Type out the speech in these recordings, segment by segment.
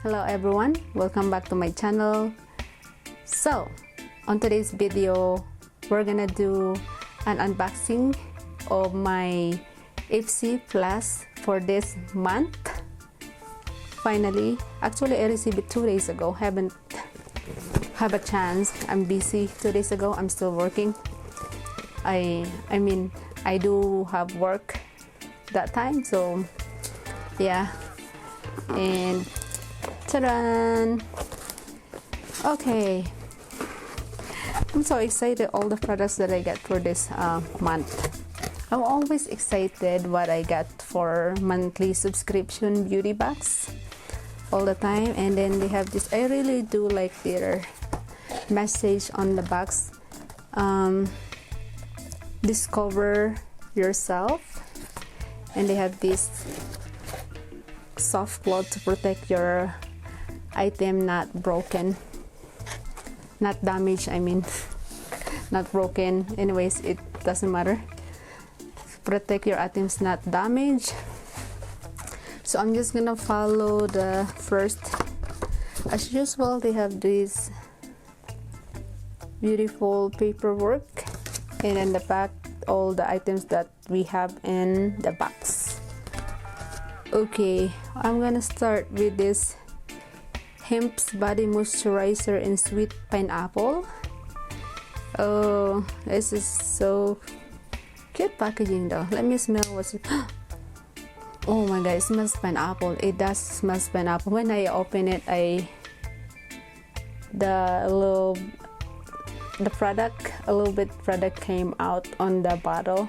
Hello everyone, welcome back to my channel. So on today's video we're gonna do an unboxing of my Ipsy Plus for this month. Finally, actually I received it 2 days ago. Haven't have a chance. I'm busy. 2 days ago I'm still working. I mean I do have work that time, so yeah. And ta-da! Okay, I'm so excited all the products that I get for this month. I'm always excited what I got for monthly subscription beauty box all the time. And then they have this, I really do like their message on the box, discover yourself. And they have this soft cloth to protect your item not broken, not damaged, I mean not broken, anyways, it doesn't matter. Protect your items not damaged. So I'm just gonna follow the first. As usual, they have this beautiful paperwork, and in the back all the items that we have in the box. Okay, I'm gonna start with this Hempz body moisturizer in sweet pineapple. Oh, this is so cute packaging though. Let me smell what's it. Oh my god, it smells pineapple. It does smell pineapple. When I open it, the product came out on the bottle.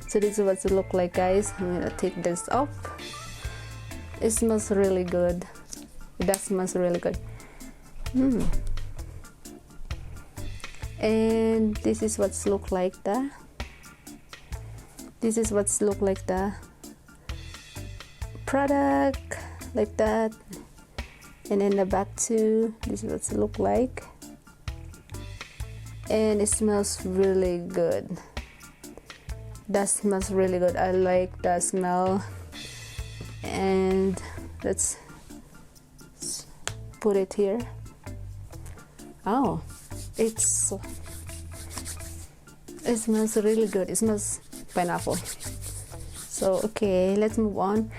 So this is what it look like, guys. I'm gonna take this off. It smells really good. It does smell really good. And this is what's look like the product, like that. And in the back too, this is what's look like. And it smells really good. That smells really good. I like the smell. And let's put it here. Oh, it smells really good. It smells pineapple. So okay, let's move on.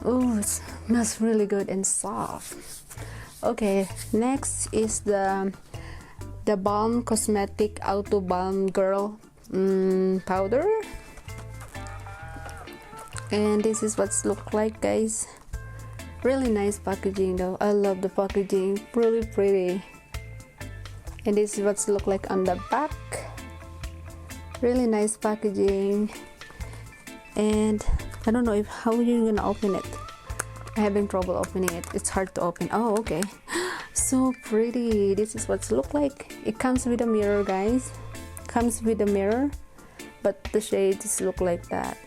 Oh, it smells really good and soft. Okay, next is the Balm Cosmetic Auto Balm Girl powder. And this is what's look like, guys. Really nice packaging though. I love the packaging, really pretty. And this is what's look like on the back. Really nice packaging. And I don't know how you're gonna open it. I having trouble opening it. It's hard to open. Oh, okay. So pretty. This is what's look like. It comes with a mirror, guys. Comes with a mirror, but the shades look like that.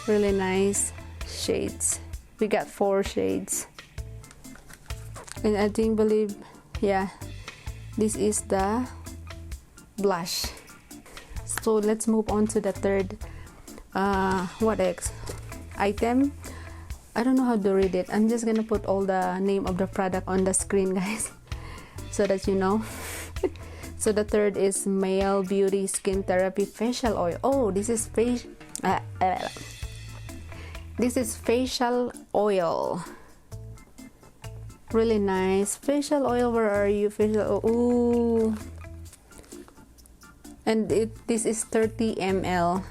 Really nice shades. We got 4 shades. And I think believe, yeah, this is the blush. So let's move on to the third item. I don't know how to read it. I'm just gonna put all the name of the product on the screen, guys, so that you know. So the third is Maelle Beauty Skin Therapy Facial Oil. Oh, this is facial oil. Really nice facial oil. Where are you? Facial oil. Ooh. And this is 30 ml.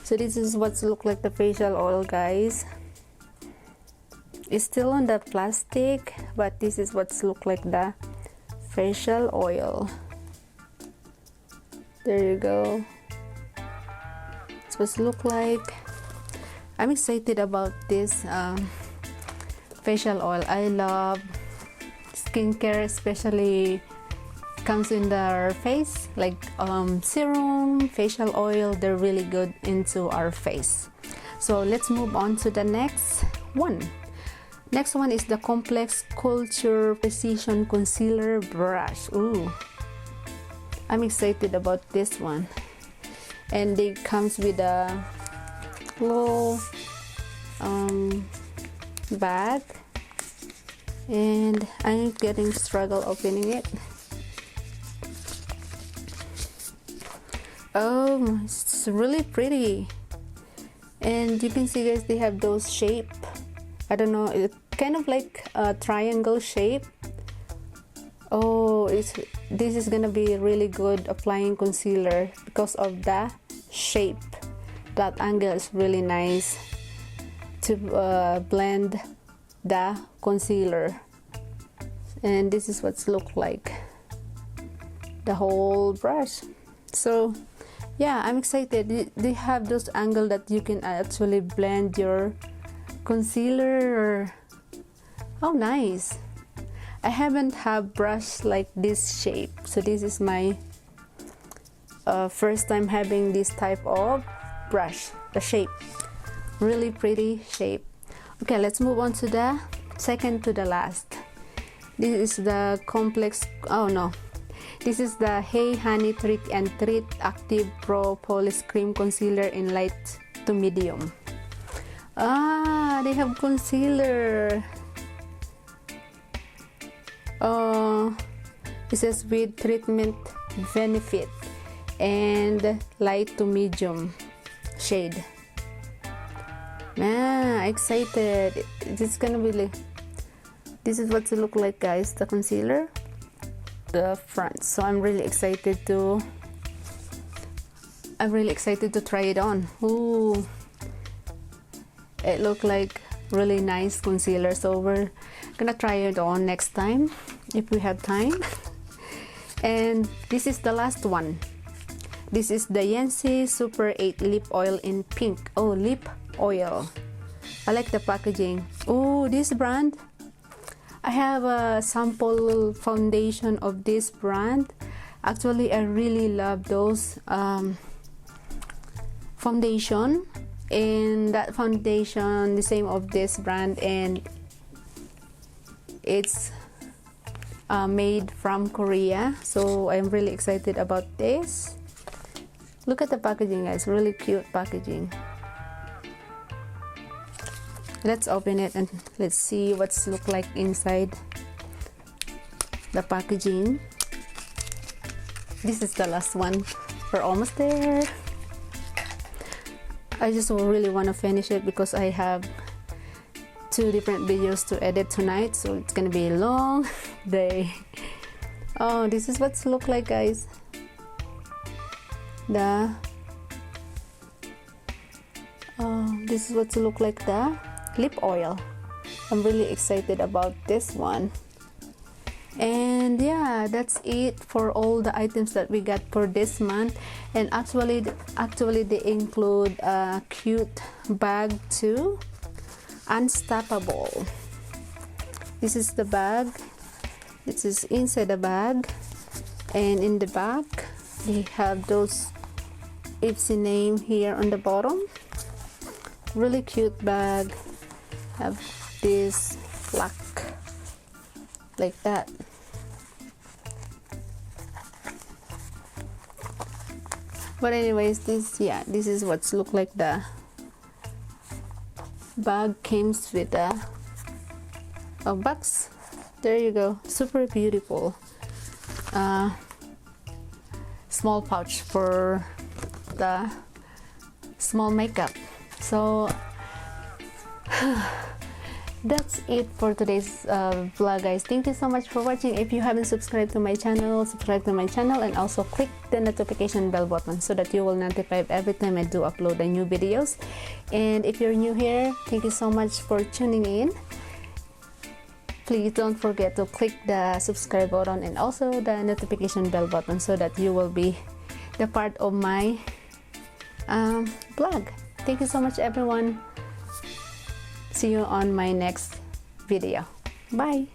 So this is what's look like the facial oil, guys. It's still on the plastic, but this is what's look like the facial oil. There you go. It's what's look like. I'm excited about this facial oil. I love skincare, especially comes in their face, like serum, facial oil. They're really good into our face. So let's move on to the next one. Next one is the Complex Culture Precision Concealer Brush. Ooh, I'm excited about this one. And it comes with a little bag, and I'm getting struggle opening it. Oh, it's really pretty, and you can see guys, they have those shape. I don't know, it's kind of like a triangle shape. Oh, this is gonna be really good applying concealer because of the shape. That angle is really nice to blend the concealer, and this is what's look like the whole brush. So yeah, I'm excited. They have those angle that you can actually blend your concealer. Oh, nice. I haven't had brush like this shape, so this is my first time having this type of brush. The shape, really pretty shape. Okay, let's move on to the second to the last. This is the complex, oh no, this is the Hey Honey Trick and Treat Active Propolis Cream Concealer in light to medium. Ah, they have concealer. It says with treatment benefit and light to medium shade. Man, excited. This is gonna be like, this is what it look like guys, the concealer, the front. So I'm really excited to try it on. Ooh, it look like really nice concealer, so we're gonna try it on next time if we have time. And this is the last one. This is the Yensa Super 8 Lip Oil in pink. Oh, lip oil. I like the packaging. Oh, this brand, I have a sample foundation of this brand. Actually, I really love those foundation, and that foundation the same of this brand, and it's made from Korea, so I'm really excited about this. Look at the packaging guys, really cute packaging. Let's open it and let's see what's look like inside the packaging. This is the last one, we're almost there. I just really want to finish it because I have 2 different videos to edit tonight, so it's gonna be a long day. Oh, this is what's look like guys, this is what to look like the lip oil. I'm really excited about this one. And yeah, that's it for all the items that we got for this month. And actually they include a cute bag too, unstoppable. This is the bag. This is inside the bag, and in the back they have those Ipsy name here on the bottom. Really cute bag. Have this black like that. But anyways, this is what's look like the bag comes with a box. There you go, super beautiful. Small pouch for the small makeup. So that's it for today's vlog guys. Thank you so much for watching. If you haven't subscribed to my channel, subscribe to my channel, and also click the notification bell button so that you will notified every time I do upload the new videos. And if you're new here, thank you so much for tuning in. Please don't forget to click the subscribe button and also the notification bell button so that you will be the part of my vlog. Thank you so much everyone. See you on my next video. Bye.